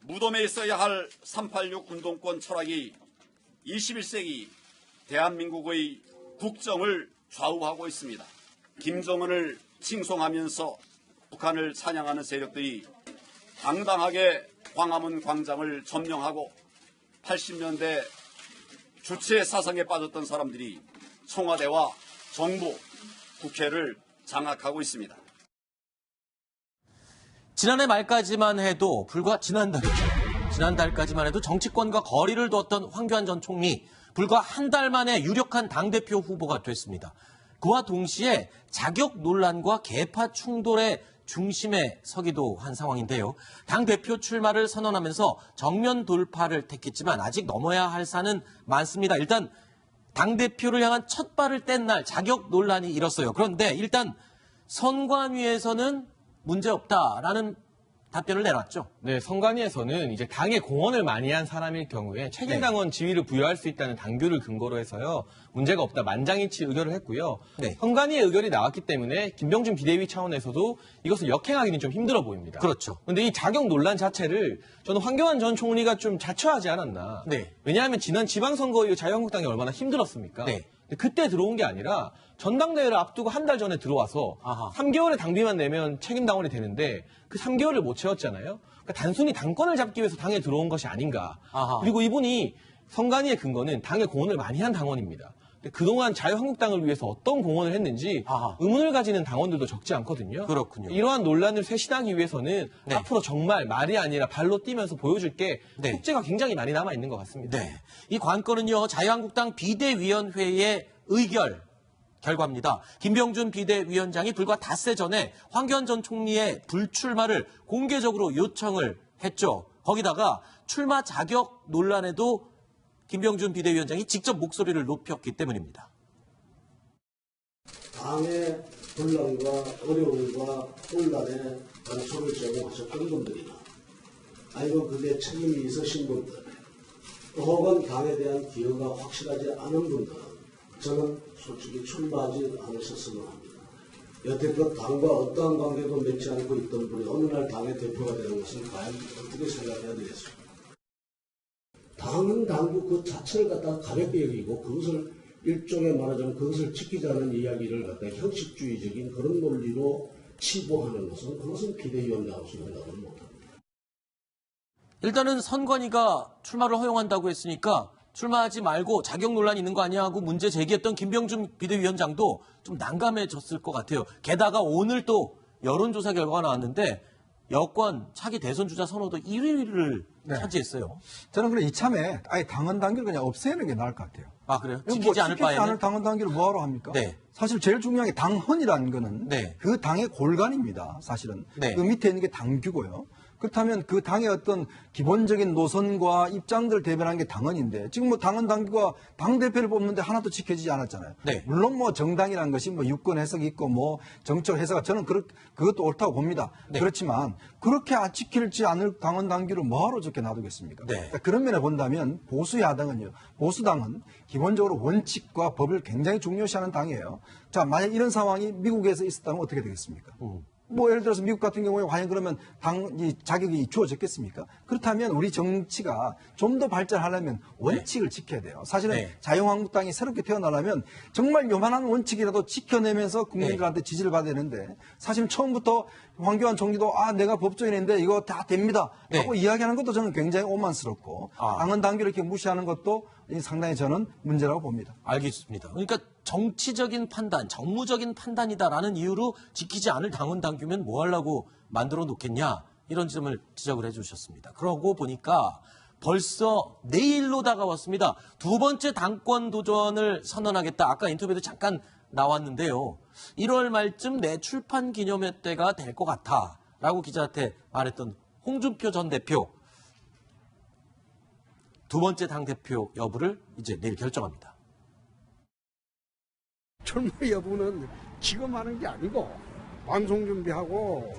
무덤에 있어야 할 386 운동권 철학이 21세기 대한민국의 국정을 좌우하고 있습니다. 김정은을 칭송하면서 북한을 찬양하는 세력들이 당당하게 광화문 광장을 점령하고 80년대 주체 사상에 빠졌던 사람들이 청와대와 정부, 국회를 장악하고 있습니다. 지난해 말까지만 해도 불과 지난달까지만 해도 정치권과 거리를 두었던 황교안 전 총리, 불과 한 달 만에 유력한 당대표 후보가 됐습니다. 그와 동시에 자격 논란과 계파 충돌의 중심에 서기도 한 상황인데요. 당대표 출마를 선언하면서 정면 돌파를 택했지만 아직 넘어야 할 산은 많습니다. 일단 당대표를 향한 첫 발을 뗀 날 자격 논란이 일었어요. 그런데 일단 선관위에서는 문제없다라는 답변을 내놨죠. 네, 선관위에서는 이제 당에 공헌을 많이 한 사람일 경우에 책임당원 지위를 부여할 수 있다는 당규를 근거로 해서요. 문제가 없다 만장일치 의결을 했고요. 네. 선관위의 의결이 나왔기 때문에 김병준 비대위 차원에서도 이것을 역행하기는 좀 힘들어 보입니다. 그렇죠. 그런데 이 자격 논란 자체를 저는 황교안 전 총리가 좀 자처하지 않았나. 네. 왜냐하면 지난 지방선거 이후 자유한국당이 얼마나 힘들었습니까? 네. 그때 들어온 게 아니라 전당대회를 앞두고 한 달 전에 들어와서 아하. 3개월의 당비만 내면 책임당원이 되는데 그 3개월을 못 채웠잖아요. 그러니까 단순히 당권을 잡기 위해서 당에 들어온 것이 아닌가. 아하. 그리고 이분이 선관위의 근거는 당에 공헌을 많이 한 당원입니다. 근데 그동안 자유한국당을 위해서 어떤 공헌을 했는지 아하. 의문을 가지는 당원들도 적지 않거든요. 그렇군요. 이러한 논란을 쇄신하기 위해서는 네. 앞으로 정말 말이 아니라 발로 뛰면서 보여줄 게 네. 숙제가 굉장히 많이 남아있는 것 같습니다. 네. 이 관건은요, 자유한국당 비대위원회의 의결 결과입니다. 김병준 비대위원장이 불과 닷새 전에 황교안 전 총리의 불출마를 공개적으로 요청을 했죠. 거기다가 출마 자격 논란에도 김병준 비대위원장이 직접 목소리를 높였기 때문입니다. 당의 분란과 어려움과 혼란에 단초를 제공하셨던 분들이나 아니면 그게 책임이 있으신 분들 혹은 당에 대한 기여가 확실하지 않은 분들은 저는 솔직히 출마하지 않으셨으면 합니다. 여태껏 당과 어떠한 관계도 맺지 않고 있던 분이 어느 날 당의 대표가 되는 것은 과연 어떻게 생각해야 되겠습니까? 당은 당국 그 자체를 갖다가 가볍게 여기고 그것을 일종의 말하자면 그것을 지키자는 이야기를 갖다가 형식주의적인 그런 논리로 치부하는 것은 그것은 비대위원장으로서 생각을 못합니다. 일단은 선관위가 출마를 허용한다고 했으니까 출마하지 말고 자격 논란이 있는 거 아니야 하고 문제 제기했던 김병준 비대위원장도 좀 난감해졌을 것 같아요. 게다가 오늘 또 여론조사 결과가 나왔는데 여권 차기 대선 주자 선호도 1위를 차지했어요. 저는 그래 이참에 아예 당헌 당규를 그냥 없애는 게 나을 것 같아요. 아, 그래요? 뭐 지키지 않을 바에는? 않을 당헌 당규를 뭐하러 합니까? 네. 사실 제일 중요한 게 당헌이라는 거는 네. 그 당의 골간입니다. 사실은. 네. 그 밑에 있는 게 당규고요. 그렇다면 그 당의 어떤 기본적인 노선과 입장들을 대변하는 게 당헌인데 지금 뭐 당헌 당규가 당대표를 뽑는데 하나도 지켜지지 않았잖아요. 네. 물론 뭐 정당이라는 것이 뭐 유권 해석이 있고 뭐 정책 해석 저는 그것도 옳다고 봅니다. 네. 그렇지만 그렇게 지킬지 않을 당헌 당규를 뭐하러 저렇게 놔두겠습니까? 네. 그러니까 그런 면에 본다면 보수 야당은요. 보수당은 기본적으로 원칙과 법을 굉장히 중요시하는 당이에요. 자, 만약 이런 상황이 미국에서 있었다면 어떻게 되겠습니까? 뭐 예를 들어서 미국 같은 경우에 과연 그러면 이 자격이 주어졌겠습니까? 그렇다면 우리 정치가 좀 더 발전하려면 원칙을 지켜야 돼요. 사실은 네. 자유한국당이 새롭게 태어나려면 정말 요만한 원칙이라도 지켜내면서 국민들한테 지지를 받아야 되는데 사실 처음부터 황교안 총리도 내가 법조인인데 이거 다 됩니다 하고 이야기하는 것도 저는 굉장히 오만스럽고 당헌 당규를 이렇게 무시하는 것도 상당히 저는 문제라고 봅니다. 알겠습니다. 그러니까 정치적인 판단, 정무적인 판단이다라는 이유로 지키지 않을 당헌 당규면 뭐 하려고 만들어 놓겠냐 이런 점을 지적을 해주셨습니다. 그러고 보니까 벌써 내일로 다가왔습니다. 두 번째 당권 도전을 선언하겠다. 아까 인터뷰도 잠깐 나왔는데요. 1월 말쯤 내 출판 기념회 때가 될 것 같아라고 기자한테 말했던 홍준표 전 대표. 두 번째 당대표 여부를 이제 내일 결정합니다. 출마 여부는 지금 하는 게 아니고 방송 준비하고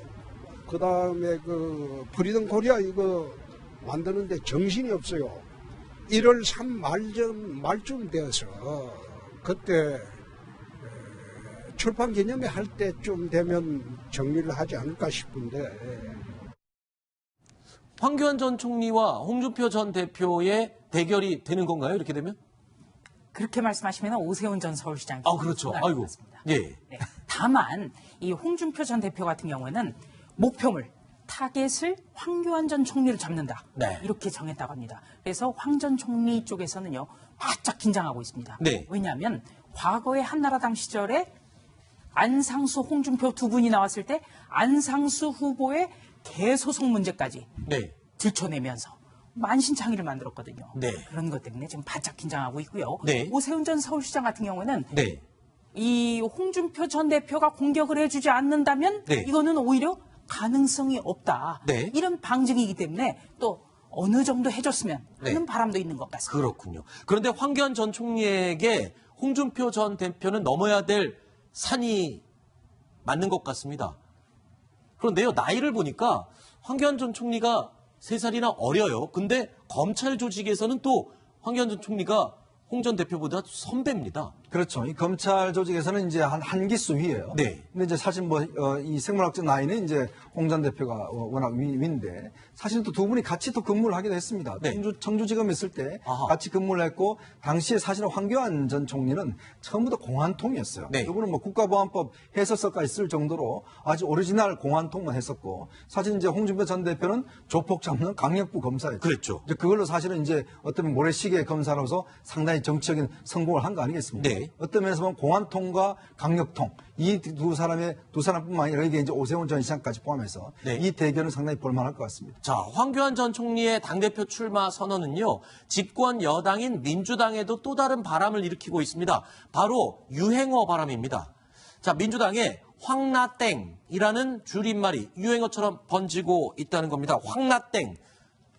그다음에 그 프리덤 코리아 이거 만드는데 정신이 없어요. 1월 3 말쯤 되어서 그때 출판 기념회 할 때쯤 되면 정리를 하지 않을까 싶은데 황교안 전 총리와 홍준표 전 대표의 대결이 되는 건가요? 이렇게 되면? 그렇게 말씀하시면 오세훈 전 서울시장이 그렇죠. 아이고. 예. 네. 다만 이 홍준표 전 대표 같은 경우에는 목표물 타겟을 황교안 전 총리를 잡는다. 네. 이렇게 정했다고 합니다. 그래서 황 전 총리 쪽에서는요 바짝 긴장하고 있습니다. 네. 왜냐하면 과거의 한나라당 시절에 안상수, 홍준표 두 분이 나왔을 때 안상수 후보의 대소송 문제까지 네. 들춰내면서 만신창이를 만들었거든요. 네. 그런 것 때문에 지금 바짝 긴장하고 있고요. 네. 오세훈 전 서울시장 같은 경우에는 네. 이 홍준표 전 대표가 공격을 해주지 않는다면 네. 이거는 오히려 가능성이 없다. 네. 이런 방증이기 때문에 또 어느 정도 해줬으면 하는 네. 바람도 있는 것 같습니다. 그렇군요. 그런데 황교안 전 총리에게 홍준표 전 대표는 넘어야 될 산이 맞는 것 같습니다. 그런데요, 나이를 보니까 황교안 전 총리가 3살이나 어려요. 근데 검찰 조직에서는 또 황교안 전 총리가 홍 전 대표보다 선배입니다. 그렇죠. 이 검찰 조직에서는 이제 한 기수 위예요. 네. 근데 이제 사실 이 생물학적 나이는 이제 홍 전 대표가 워낙 위인데 사실 또 두 분이 같이 또 근무를 하기도 했습니다. 네. 청주지검에 있을 때 아하. 같이 근무를 했고 당시에 사실은 황교안 전 총리는 처음부터 공안통이었어요. 네. 이분은 국가보안법 해설서까지 쓸 정도로 아주 오리지널 공안통만 했었고 사실 이제 홍준표 전 대표는 조폭 잡는 강력부 검사였죠. 그랬죠. 이제 그걸로 사실은 이제 어떤 모래시계 검사로서 상당히 정치적인 성공을 한 거 아니겠습니까? 네. 어떤 면에서 보면 공안통과 강력통 이 두 사람뿐만 아니라 이게 이제 오세훈 전 시장까지 포함해서 네. 이 대결은 상당히 볼만할 것 같습니다. 자, 황교안 전 총리의 당대표 출마 선언은요, 집권 여당인 민주당에도 또 다른 바람을 일으키고 있습니다. 바로 유행어 바람입니다. 자, 민주당의 황나땡이라는 줄임말이 유행어처럼 번지고 있다는 겁니다. 황나땡.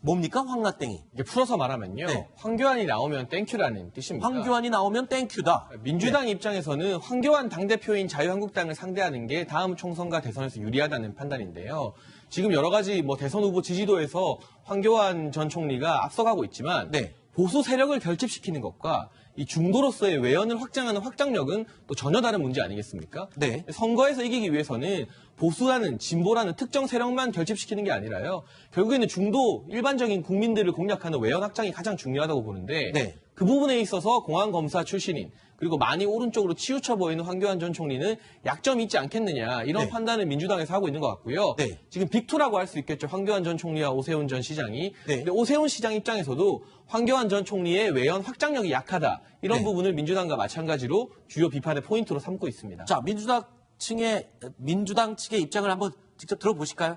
뭡니까, 황나땡이? 이게 풀어서 말하면요. 네. 황교안이 나오면 땡큐라는 뜻입니다. 황교안이 나오면 땡큐다. 민주당 입장에서는 황교안 당대표인 자유한국당을 상대하는 게 다음 총선과 대선에서 유리하다는 판단인데요. 지금 여러 가지 대선 후보 지지도에서 황교안 전 총리가 앞서가고 있지만 네. 보수 세력을 결집시키는 것과 이 중도로서의 외연을 확장하는 확장력은 또 전혀 다른 문제 아니겠습니까? 네. 선거에서 이기기 위해서는 보수라는 진보라는 특정 세력만 결집시키는 게 아니라요. 결국에는 중도 일반적인 국민들을 공략하는 외연 확장이 가장 중요하다고 보는데 네. 그 부분에 있어서 공안검사 출신인 그리고 많이 오른쪽으로 치우쳐 보이는 황교안 전 총리는 약점이 있지 않겠느냐 이런 네. 판단을 민주당에서 하고 있는 것 같고요. 네. 지금 빅2라고 할 수 있겠죠. 황교안 전 총리와 오세훈 전 시장이. 네. 근데 오세훈 시장 입장에서도 황교안 전 총리의 외연 확장력이 약하다. 이런 네. 부분을 민주당과 마찬가지로 주요 비판의 포인트로 삼고 있습니다. 자, 민주당 측의 입장을 한번 직접 들어보실까요?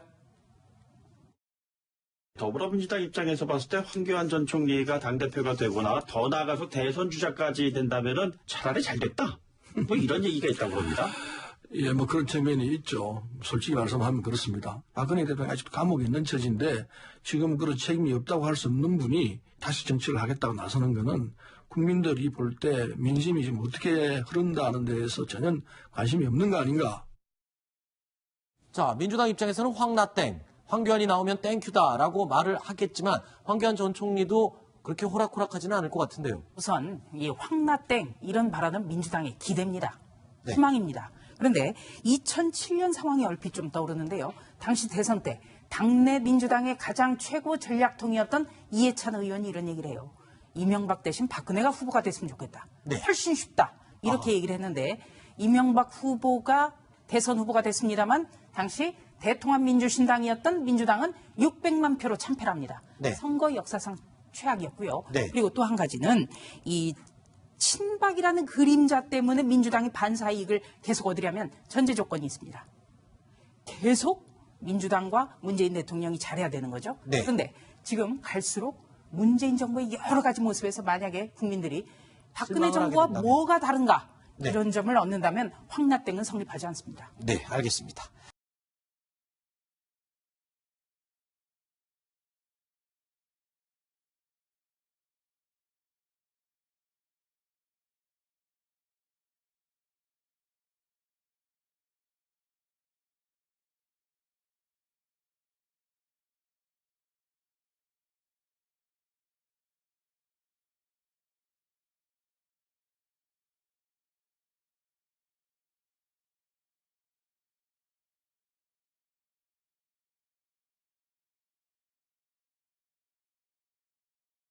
더불어민주당 입장에서 봤을 때 황교안 전 총리가 당대표가 되거나 더 나아가서 대선 주자까지 된다면은 차라리 잘 됐다. 이런 얘기가 있다고 봅니다. 예, 그런 측면이 있죠. 솔직히 말씀하면 그렇습니다. 박근혜 대통령이 아직도 감옥에 있는 처지인데 지금 그런 책임이 없다고 할 수 없는 분이 다시 정치를 하겠다고 나서는 거는 국민들이 볼 때 민심이 지금 어떻게 흐른다는 데에서 전혀 관심이 없는 거 아닌가. 자, 민주당 입장에서는 황나땡, 황교안이 나오면 땡큐다라고 말을 하겠지만 황교안 전 총리도 그렇게 호락호락하지는 않을 것 같은데요. 우선 이 황나땡 이런 발언은 민주당의 기대입니다. 네. 희망입니다. 그런데 2007년 상황이 얼핏 좀 떠오르는데요. 당시 대선 때 당내 민주당의 가장 최고 전략통이었던 이해찬 의원이 이런 얘기를 해요. 이명박 대신 박근혜가 후보가 됐으면 좋겠다. 네. 훨씬 쉽다. 이렇게 얘기를 했는데 이명박 후보가 대선 후보가 됐습니다만 당시 대통합민주신당이었던 민주당은 600만 표로 참패를 합니다. 네. 선거 역사상 최악이었고요. 네. 그리고 또 한 가지는 이 친박이라는 그림자 때문에 민주당이 반사이익을 계속 얻으려면 전제 조건이 있습니다. 계속 민주당과 문재인 대통령이 잘해야 되는 거죠. 네. 그런데 지금 갈수록 문재인 정부의 여러 가지 모습에서 만약에 국민들이 박근혜 실망을 정부와 하게 된다면. 뭐가 다른가 네. 이런 점을 얻는다면 황나땡은 성립하지 않습니다. 네, 알겠습니다.